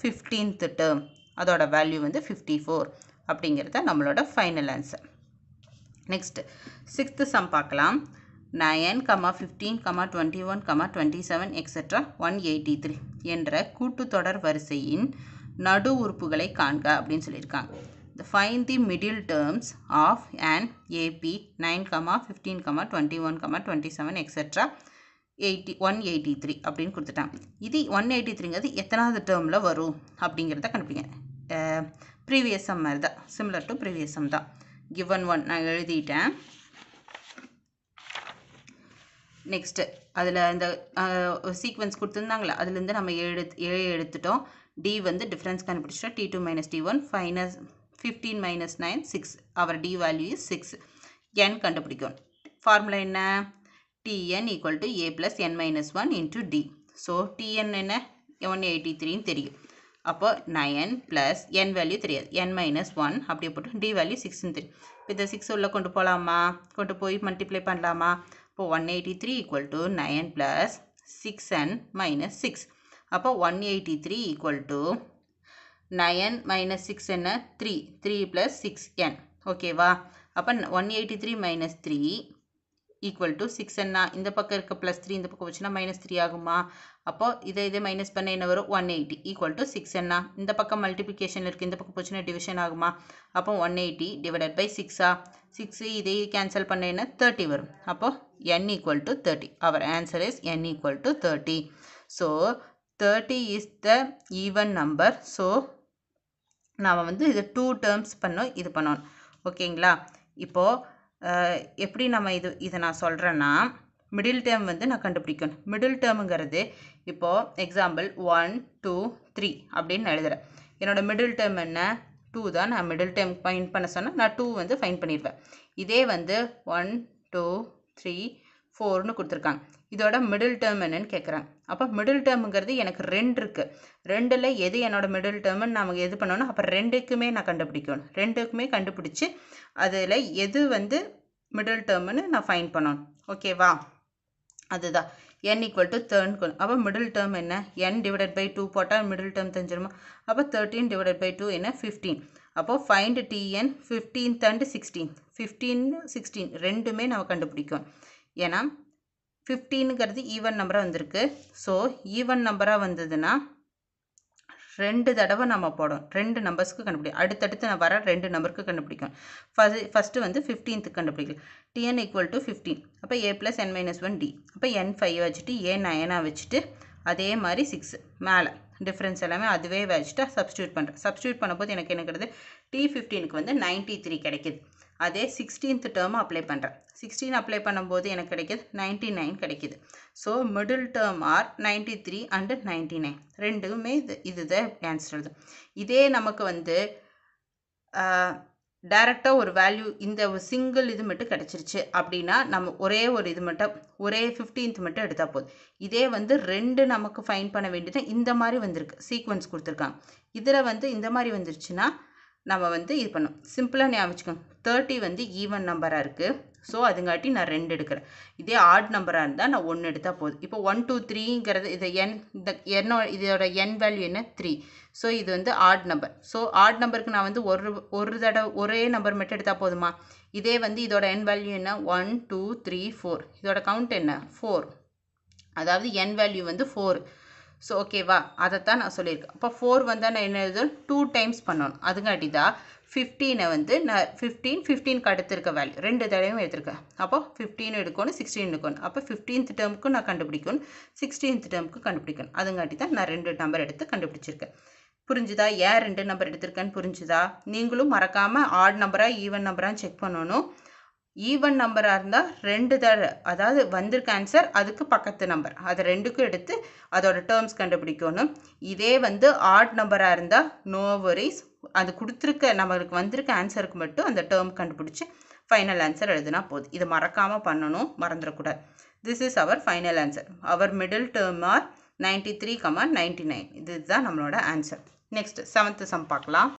15th term அதோட value வந்து 54 அப்படிங்கிறது நம்மளோட final answer. Next 6th some பார்க்கலாம். 9, 15, 21, 27 எக்ஸெட்ரா 183 என்ற கூட்டுத்தொடர் வரிசையின் நடு உறுப்புகளை காண்க அப்படின்னு சொல்லியிருக்காங்க. Find the middle terms of an AP 9, 15, 21, 27 etcetera 183 அப்படின்னு கொடுத்துட்டாங்க. இது 183ங்கிறது எத்தனாவது டேர்மில் வரும் அப்படிங்கிறத கண்டுபிடிங்க. ப்ரீவியஸ் சம் மாதிரி தான், சிமிலர் டு ப்ரீவியஸ் சம் தான். கிவன் ஒன் நான் எழுதிட்டேன். நெக்ஸ்ட்டு அதில் இந்த சீக்வன்ஸ் கொடுத்துருந்தாங்களே அதுலேருந்து நம்ம 7 எடுத்துட்டோம். டி வந்து டிஃப்ரென்ஸ் கண்டுபிடிச்சிட்டோம். T2 minus T1 15 minus 9 6. our D value is 6. n கண்டுபிடிக்கும். ஃபார்முலா என்ன? Tn equal to A plus n minus 1 into D. So Tn என்ன 183 தெரியும். அப்போ 9 plus n வேல்யூ தெரியாது, n minus 1 அப்படியே போட்டு D வேல்யூ 6 தெரியும். இப்போ இந்த 6 உள்ள கொண்டு போகலாமா, கொண்டு போய் மல்டிப்ளை பண்ணலாமா? இப்போ 183 equal to 9 plus 6n minus 6. அப்போ 183 equal to 9 minus 6 என்ன 3 plus 6n. ஓகேவா? அப்போ 183 minus 3 equal to 6 என்ன, இந்த பக்கம் இருக்க plus 3 இந்த பக்கம் வச்சுன்னா minus 3 ஆகுமா? அப்போ இதை மைனஸ் பண்ண என்ன வரும்? 180 equal to 6 என்ன, இந்த பக்கம் மல்டிப்ளிகேஷன் இருக்குது, இந்த பக்கம் போச்சுன்னா டிவிஷன் ஆகுமா? அப்போ 180 divided by 6 6 இதை கேன்சல் பண்ண என்ன 30 வரும். அப்போ n equal to 30. our answer is n equal to 30. so 30 is the even number. so நாம் வந்து இது 2 டேர்ம்ஸ் பண்ணோம், இது பண்ணணும். ஓகேங்களா? இப்போது எப்படி நம்ம இதை நான் சொல்கிறேன்னா, மிடில் டேர்ம் வந்து நான் கண்டுபிடிக்கணும். மிடில் டேர்முங்கிறது இப்போது எக்ஸாம்பிள் 1 2 3 அப்படின்னு எழுதுகிறேன். என்னோடய மிடில் டேர்ம் என்ன 2 தான். நான் மிடில் டேர்ம் ஃபைன் பண்ண சொன்னால் நான் 2 வந்து ஃபைன் பண்ணிடுவேன். இதே வந்து 1 2 3 4ன்னு கொடுத்துருக்காங்க. இதோட மிடில் டேர்ம் என்னன்னு கேட்குறாங்க. அப்போ மிடில் டேர்முங்கிறது எனக்கு 2 இருக்குது. 2ல் எது என்னோட மிடில் டேர்முன்னு நமக்கு எது பண்ணணும்? அப்போ 2க்குமே நான் கண்டுபிடிக்கணும். 2க்குமே கண்டுபிடிச்சி அதில் எது வந்து மிடில் டேர்முன்னு நான் ஃபைன் பண்ணணும். ஓகேவா? அதுதான் n equal to 3. அப்போ மிடில் டேர்ம் என்ன n டிவைடட் பை 2 போட்டால் மிடில் டேர்ம் தெரிஞ்சிருமா? அப்போ 13 டிவைடட் பை 2 என்ன 15. அப்போ ஃபைண்ட் Tn 15th and 16. 15 16 ரெண்டுமே நம்ம கண்டுபிடிக்கும். ஏன்னா 15ங்கிறது ஈவன் நம்பராக வந்திருக்கு. ஸோ ஈவன் நம்பராக வந்ததுன்னா 2 தடவை நம்ம போடும், 2 நம்பர்ஸ்க்கு கண்டுபிடிக்கும். அடுத்தடுத்து நான் வர 2 நம்பருக்கு கண்டுபிடிக்கும். ஃபஸ்ட்டு வந்து 15th கண்டுபிடிக்கலாம். Tn equal to 15. அப்போ A plus n minus 1 D. அப்போ n 5 வச்சுட்டு A 9 வச்சுட்டு அதே மாதிரி 6 மேலே டிஃப்ரென்ஸ் எல்லாமே அதுவே வச்சுட்டு சப்ஸ்டியூட் பண்ணுறேன். சப்ஸ்டியூட் பண்ணும்போது எனக்கு என்ன கிடைக்குது? T15க்கு வந்து 93 கிடைக்கிது. அதே 16th டேர்ம் அப்ளை பண்ணுறேன். 16 அப்ளை பண்ணும்போது எனக்கு கிடைக்கிது 99 கிடைக்கிது. So middle term are 93 and 99 ரெண்டுமே இதுதான் ஆன்சர். இதே நமக்கு வந்து டைரெக்டாக ஒரு வேல்யூ இந்த சிங்கிள் இது மட்டும் கிடச்சிருச்சு அப்படின்னா நம்ம ஒரே ஒரு இது மட்டும் ஒரே 15th மட்டும் எடுத்தால் போதும். இதே வந்து 2 நமக்கு ஃபைன் பண்ண வேண்டியது இந்த மாதிரி வந்திருக்கு, சீக்வன்ஸ் கொடுத்துருக்காங்க. இதில் வந்து இந்த மாதிரி வந்துருச்சுன்னா நம்ம வந்து இது பண்ணோம். சிம்பிளாக ஞாபகம் வச்சுக்கோங்க. 30 வந்து ஈவன் நம்பராக இருக்குது. ஸோ அதுங்காட்டி நான் 2 எடுக்கிறேன். இதே ஆட் நம்பராக இருந்தால் நான் 1 எடுத்தால் போதும். இப்போ 1 2 3ங்கிறது இது இதோட n வேல்யூ என்ன 3. ஸோ இது வந்து ஆட் நம்பர். ஸோ ஆட் நம்பருக்கு நான் வந்து ஒரு தடவை ஒரே நம்பர் மட்டும் எடுத்தால் போதுமா? இதே வந்து இதோட n வேல்யூ என்ன 1 2 3 4. இதோட கவுண்ட் என்ன 4. அதாவது n வேல்யூ வந்து 4. ஸோ ஓகேவா? அதைத்தான் நான் சொல்லியிருக்கேன். அப்போ 4 வந்தால் நான் என்ன எழுதணும்? 2 டைம்ஸ் பண்ணணும். அதுங்காட்டி தான் 15 வந்து நான் 15க்கு அடுத்து இருக்க வேல்யூ 2 தடவையும் எடுத்திருக்கேன். அப்போ 15 எடுக்கணும் 16 எடுக்கணும். அப்போ 15th டேர்முக்கும் நான் கண்டுபிடிக்கணும், 16th டேர்முக்கும் கண்டுபிடிக்கணும். அதுங்காட்டி தான் நான் 2 நம்பர் எடுத்து கண்டுபிடிச்சிருக்கேன். புரிஞ்சுதா? ஏன் 2 நம்பர் எடுத்திருக்கேன்னு புரிஞ்சுதா? நீங்களும் மறக்காமல் ஆட் நம்பராக ஈவன் நம்பராக செக் பண்ணணும். ஈவன் நம்பராக இருந்தால் 2 தடவை, அதாவது வந்திருக்க ஆன்சர் அதுக்கு பக்கத்து நம்பர், அது 2க்கும் எடுத்து அதோட டேர்ம்ஸ் கண்டுபிடிக்கணும். இதே வந்து ஆட் நம்பராக இருந்தால் நோ வரிஸ், அது கொடுத்துருக்க நம்மளுக்கு வந்திருக்க ஆன்சருக்கு மட்டும் அந்த டேர்ம் கண்டுபிடிச்சி ஃபைனல் ஆன்சர் எழுதுனா போதும். இது மறக்காமல் பண்ணணும், மறந்துடக்கூடாது. This is our final answer. Our middle term are 93, 99. இதுதான் நம்மளோட ஆன்சர். நெக்ஸ்ட் 7th சம் பார்க்கலாம்.